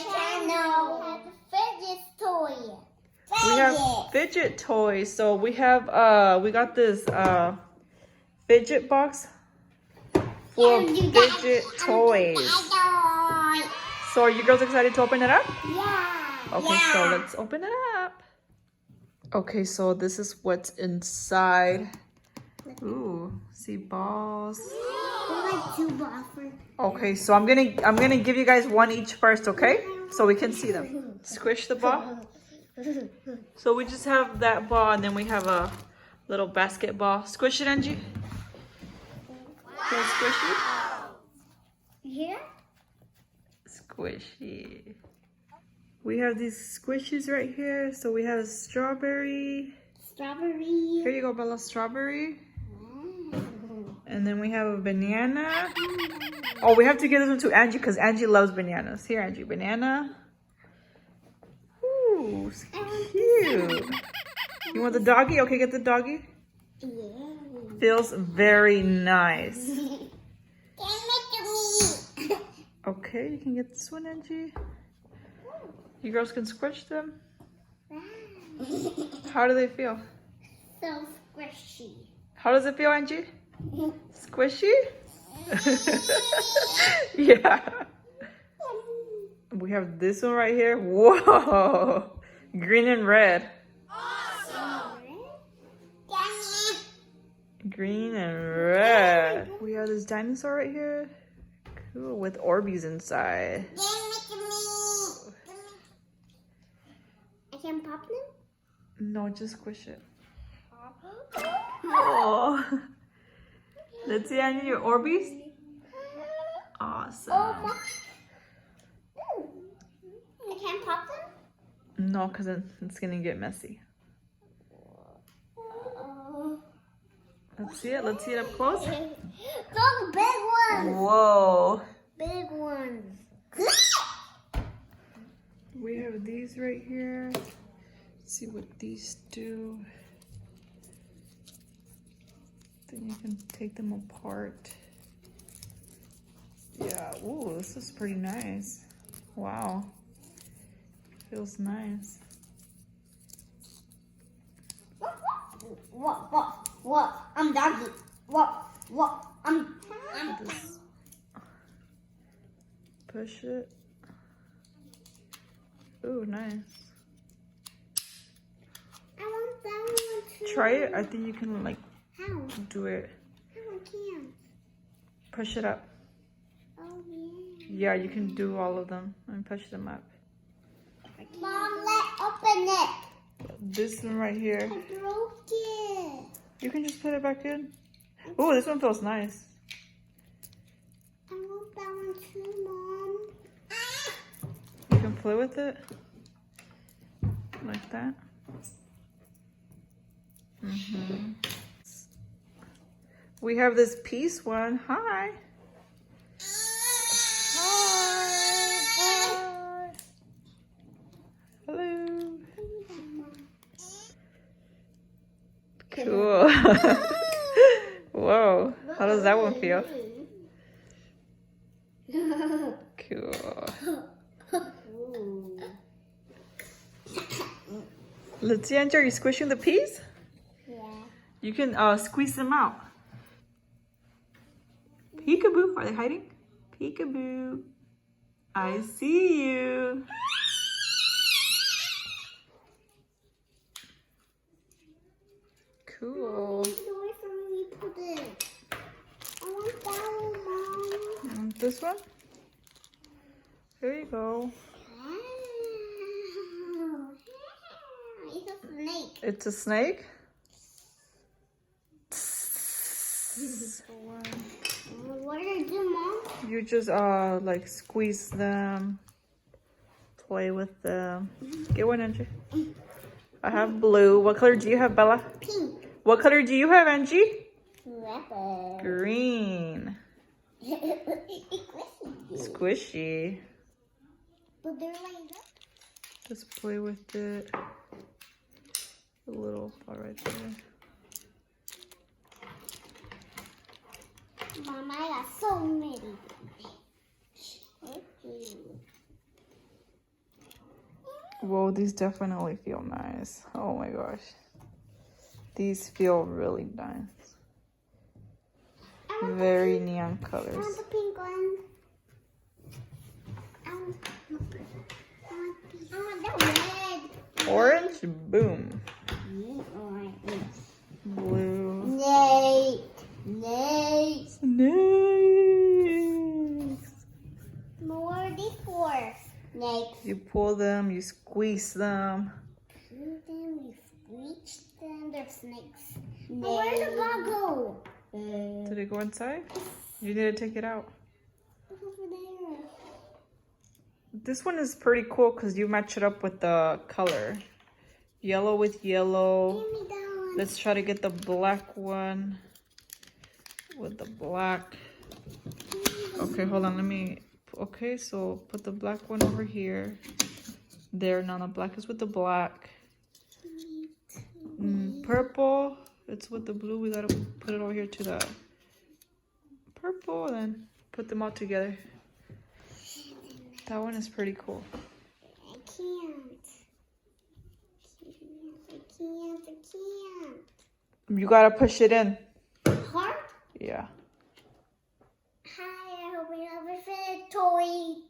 channel. We have a fidget toy. We have fidget toys. So we have we got this fidget box full of fidget toys. So are you girls excited to open it up? Yeah. Okay, so let's open it up. Okay, so this is what's inside. Ooh, see balls. I like 2 balls. Okay, so I'm gonna give you guys one each first, okay? So we can see them. Squish the ball. So we just have that ball, and then we have a little basketball. Squish it, Angie. Feel squishy? Here? Squishy. We have these squishies right here. So we have strawberry. Strawberry. Here you go, Bella. Strawberry. And then we have a banana. Oh, we have to give this one to Angie because Angie loves bananas. Here, Angie, banana. Ooh, cute. You want the doggy? Okay, get the doggy. Yeah. Feels very nice. Okay, you can get this one, Angie. You girls can squish them. How do they feel? So squishy. How does it feel, Angie? Squishy? Yeah. We have this one right here. Whoa. Green and red. Awesome. Green and red. We have this dinosaur right here. Cool, with Orbeez inside. I can pop them? No, just squish it. Oh. Let's see, Angie, your Orbeez. Awesome. Oh my. I can't pop them? No, because it's going to get messy. Let's see it. Let's see it up close. Those big ones. Whoa. Big ones. We have these right here. Let's see what these do. Then you can take them apart. Yeah, ooh, this is pretty nice. Wow. Feels nice. What? I'm doggy. What? I'm Just push it. Ooh, nice. I want that one too. Try it. I think you can like How? do it. How I can't. Push it up. Oh yeah. Yeah, you can do all of them and push them up. Mom, let's open it. This one right here. I broke it. You can just put it back in. Oh, this one feels nice. I want that one too, Mom. You can play with it. Like that. We have this piece one. Hi. Hi. Hello. Cool. Whoa. How does that one feel? Cool. Let's see, Andrew, are you squishing the peas? Yeah. You can squeeze them out. Peekaboo, are they hiding? Peekaboo. I see you. Cool. Where from we put it? I want that one, Mom. Want this one? Here you go. It's a snake. It's a snake? What do I do, Mom? You just like squeeze them, play with them. Get one, Angie. I have blue. What color do you have, Bella? Pink. What color do you have, Angie? Leopard. Green. Squishy. But they're like that. Just play with it. A little part right there. Mom, I got so many. Whoa, these definitely feel nice. Oh my gosh. These feel really nice. Very neon I colors. want the pink one. I want the red. Orange, boom. Blue. Nate. Snakes. What are these for? Snakes. You pull them, you squeeze them. Pull them, you squeeze them. They're snakes. But where did the ball go? Did it go inside? You need to take it out. Over there. This one is pretty cool because you match it up with the color. Yellow with yellow. Give me that one. Let's try to get the black one with the black. Okay, hold on. Let me. Okay, so put the black one over here. There, now the black is with the black. Purple, it's with the blue. We gotta put it over here to the purple and then put them all together. That one is pretty cool. I can't. I can't. You gotta push it in. Heart? Yeah. Hi, I hope you have a favorite toy.